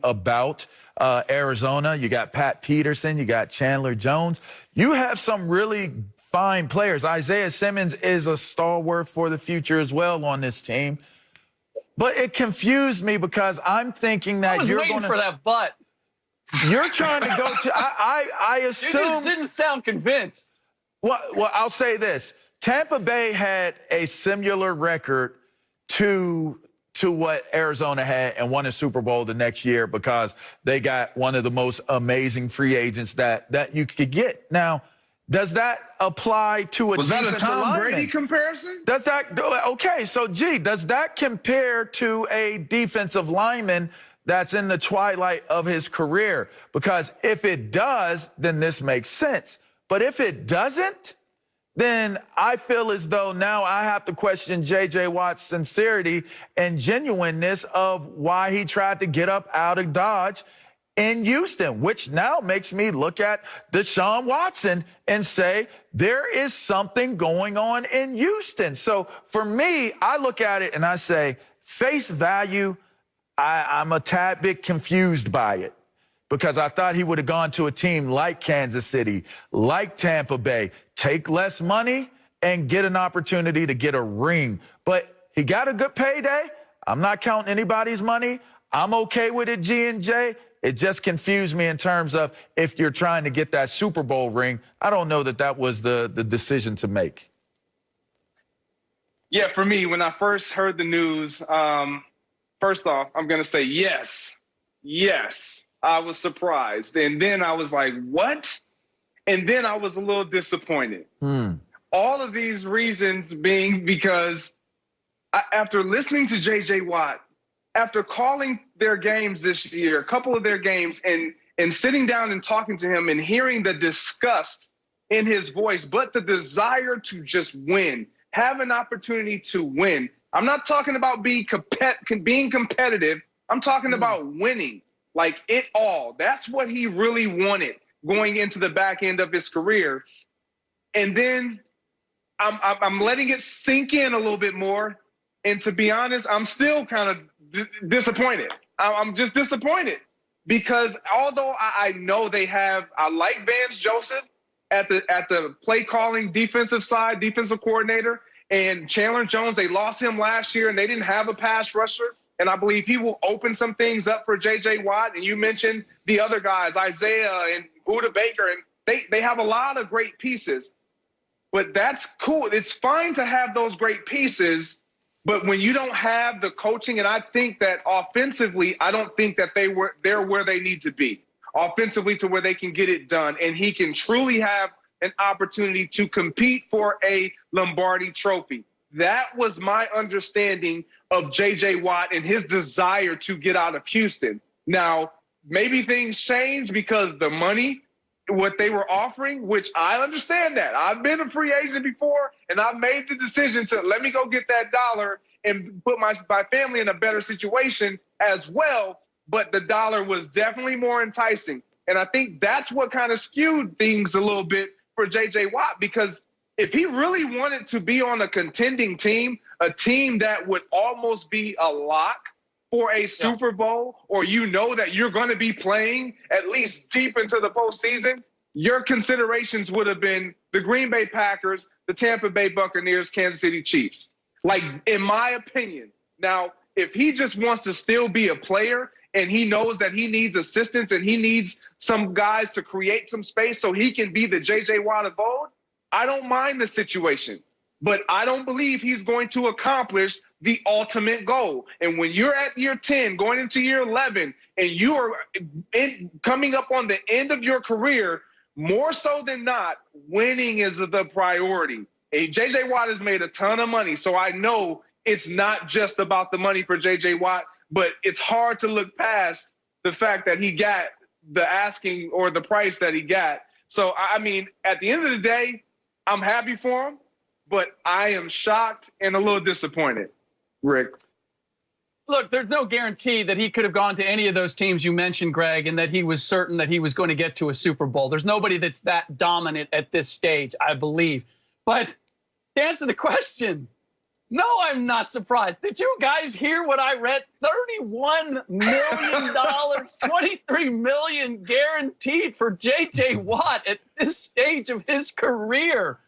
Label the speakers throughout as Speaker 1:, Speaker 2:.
Speaker 1: about Arizona. You got Pat Peterson. You got Chandler Jones. You have some really fine players. Isaiah Simmons is a stalwart for the future as well on this team. But it confused me because I'm thinking that you're going to...
Speaker 2: for that butt.
Speaker 1: You're trying to go to... I assume...
Speaker 2: You just didn't sound convinced.
Speaker 1: Well, I'll say this. Tampa Bay had a similar record to what Arizona had and won a Super Bowl the next year because they got one of the most amazing free agents that you could get. Now, does that apply to a
Speaker 3: Was that a Tom
Speaker 1: lineman?
Speaker 3: Brady comparison?
Speaker 1: Does that okay, so does that compare to a defensive lineman that's in the twilight of his career? Because if it does, then this makes sense. But if it doesn't, then I feel as though now I have to question J.J. Watt's sincerity and genuineness of why he tried to get up out of Dodge in Houston, which now makes me look at Deshaun Watson and say there is something going on in Houston. So for me, I look at it and I say, face value, I'm a tad bit confused by it. Because I thought he would have gone to a team like Kansas City, like Tampa Bay, take less money and get an opportunity to get a ring. But he got a good payday. I'm not counting anybody's money. I'm okay with it, G&J. It just confused me in terms of if you're trying to get that Super Bowl ring. I don't know that was the decision to make.
Speaker 3: Yeah, for me, when I first heard the news, first off, I'm going to say yes. I was surprised. And then I was like, what? And then I was a little disappointed. All of these reasons being because after listening to J.J. Watt, after calling their games this year, a couple of their games, and sitting down and talking to him and hearing the disgust in his voice, but the desire to just win, have an opportunity to win. I'm not talking about being competitive. I'm talking about winning. Like it all. That's what he really wanted going into the back end of his career. And then I'm letting it sink in a little bit more. And to be honest, I'm still kind of disappointed. I'm just disappointed because although I know I like Vance Joseph at the play calling defensive side, defensive coordinator, and Chandler Jones, they lost him last year and they didn't have a pass rusher. And I believe he will open some things up for J.J. Watt. And you mentioned the other guys, Isaiah and Buda Baker, and they have a lot of great pieces. But that's cool. It's fine to have those great pieces. But when you don't have the coaching, and I think that offensively, I don't think that they're where they need to be. Offensively to where they can get it done. And he can truly have an opportunity to compete for a Lombardi trophy. That was my understanding of J.J. Watt and his desire to get out of Houston. Now, maybe things change because the money, what they were offering, which I understand that. I've been a free agent before, and I've made the decision to let me go get that dollar and put my family in a better situation as well. But the dollar was definitely more enticing. And I think that's what kind of skewed things a little bit for J.J. Watt, because if he really wanted to be on a contending team, a team that would almost be a lock for a Super Bowl, or you know that you're going to be playing at least deep into the postseason, your considerations would have been the Green Bay Packers, the Tampa Bay Buccaneers, Kansas City Chiefs. Like, in my opinion. Now, if he just wants to still be a player and he knows that he needs assistance and he needs some guys to create some space so he can be the J.J. Watt of old, I don't mind the situation, but I don't believe he's going to accomplish the ultimate goal. And when you're at year 10, going into year 11, and you are coming up on the end of your career, more so than not, winning is the priority. And J.J. Watt has made a ton of money, so I know it's not just about the money for J.J. Watt, but it's hard to look past the fact that he got the asking or the price that he got. So, I mean, at the end of the day, I'm happy for him, but I am shocked and a little disappointed, Rick.
Speaker 2: Look, there's no guarantee that he could have gone to any of those teams you mentioned, Greg, and that he was certain that he was going to get to a Super Bowl. There's nobody that's that dominant at this stage, I believe. But to answer the question, No, I'm not surprised. Did you guys hear what I read? $31 million, $23 million guaranteed for J.J. Watt at this stage of his career.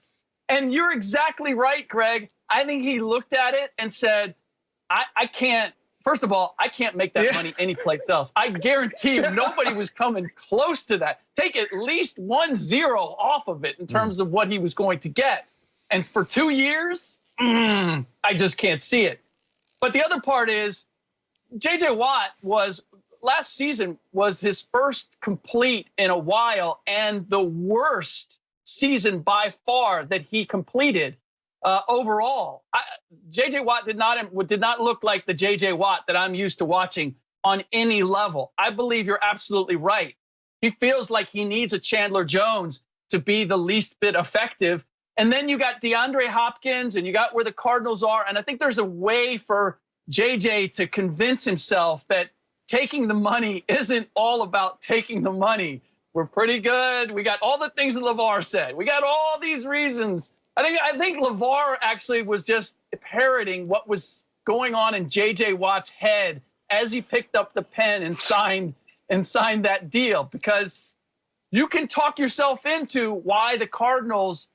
Speaker 2: And you're exactly right, Greg. I think he looked at it and said, I can't. First of all, I can't make that money anyplace else. I guarantee you nobody was coming close to that. Take at least 1-0 off of it in terms of what he was going to get. And for 2 years, I just can't see it. But the other part is J.J. Watt last season was his first complete in a while and the worst season by far that he completed overall. J.J. Watt did not look like the J.J. Watt that I'm used to watching on any level. I believe you're absolutely right. He feels like he needs a Chandler Jones to be the least bit effective. And then you got DeAndre Hopkins and you got where the Cardinals are. And I think there's a way for JJ to convince himself that taking the money isn't all about taking the money. We're pretty good. We got all the things that LeVar said. We got all these reasons. I think LeVar actually was just parroting what was going on in JJ Watt's head as he picked up the pen and signed that deal, because you can talk yourself into why the Cardinals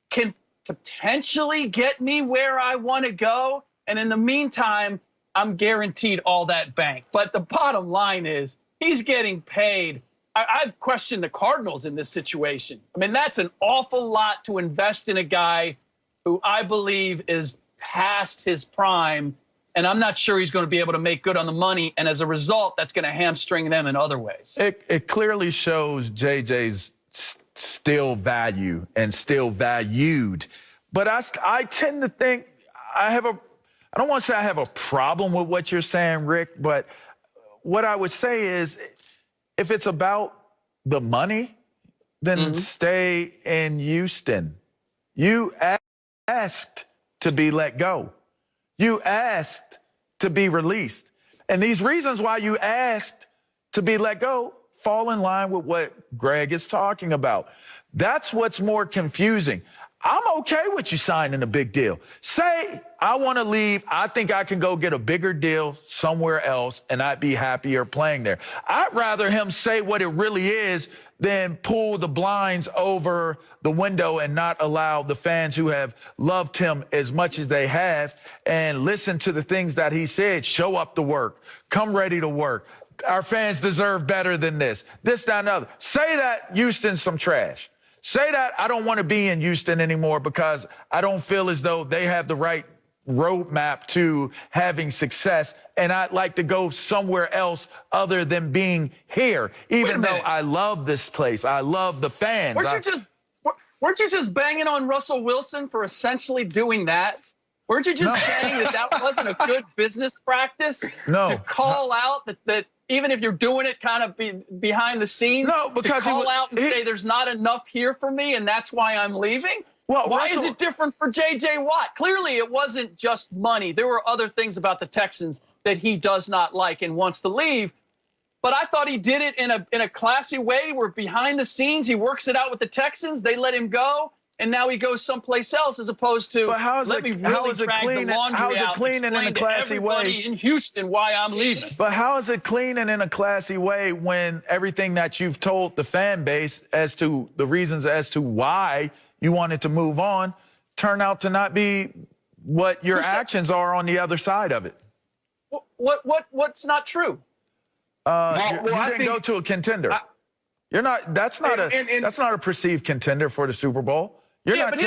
Speaker 2: can potentially get me where I want to go. And in the meantime, I'm guaranteed all that bank. But the bottom line is he's getting paid. I've questioned the Cardinals in this situation. I mean, that's an awful lot to invest in a guy who I believe is past his prime. And I'm not sure he's going to be able to make good on the money. And as a result, that's going to hamstring them in other ways. It
Speaker 1: clearly shows JJ's still value and still valued. But I tend to think I don't want to say I have a problem with what you're saying, Rick, but what I would say is if it's about the money, then stay in Houston. You asked to be let go. You asked to be released. And these reasons why you asked to be let go fall in line with what Greg is talking about. That's what's more confusing. I'm okay with you signing a big deal. Say, I want to leave. I think I can go get a bigger deal somewhere else, and I'd be happier playing there. I'd rather him say what it really is than pull the blinds over the window and not allow the fans who have loved him as much as they have and listen to the things that he said. Show up to work. Come ready to work. Our fans deserve better than this. This, that, and the other. Say that Houston's some trash. Say that I don't want to be in Houston anymore because I don't feel as though they have the right roadmap to having success, and I'd like to go somewhere else other than being here, even though I love this place. I love the fans.
Speaker 2: Weren't you just banging on Russell Wilson for essentially doing that? Weren't you just saying that wasn't a good business practice to call out that even if you're doing it kind of behind the scenes, because to call out and say there's not enough here for me and that's why I'm leaving? Well, why is it different for J.J. Watt? Clearly, it wasn't just money. There were other things about the Texans that he does not like and wants to leave. But I thought he did it in a classy way where behind the scenes he works it out with the Texans. They let him go. And now he goes someplace else as opposed to let me really drag the laundry out and explain to everybody in Houston why I'm leaving.
Speaker 1: But how is it clean and in a classy way when everything that you've told the fan base as to the reasons as to why you wanted to move on turn out to not be what your actions are on the other side of it?
Speaker 2: What's not true?
Speaker 1: You didn't go to a contender. You're not. That's not a perceived contender for the Super Bowl. You're not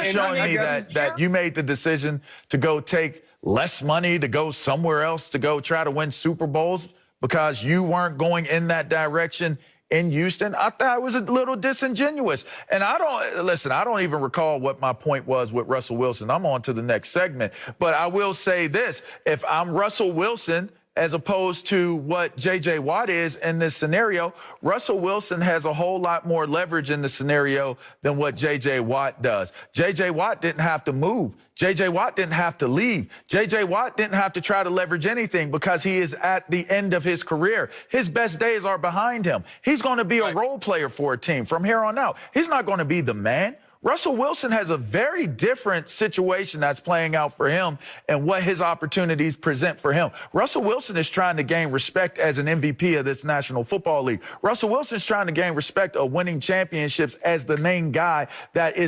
Speaker 1: showing me that you made the decision to go take less money, to go somewhere else, to go try to win Super Bowls because you weren't going in that direction in Houston. I thought it was a little disingenuous. And I don't even recall what my point was with Russell Wilson. I'm on to the next segment. But I will say this. If I'm Russell Wilson, as opposed to what J.J. Watt is in this scenario, Russell Wilson has a whole lot more leverage in the scenario than what J.J. Watt does. J.J. Watt didn't have to move. J.J. Watt didn't have to leave. J.J. Watt didn't have to try to leverage anything because he is at the end of his career. His best days are behind him. He's going to be a role player for a team from here on out. He's not going to be the man. Russell Wilson has a very different situation that's playing out for him and what his opportunities present for him. Russell Wilson is trying to gain respect as an MVP of this National Football League. Russell Wilson is trying to gain respect of winning championships as the main guy that is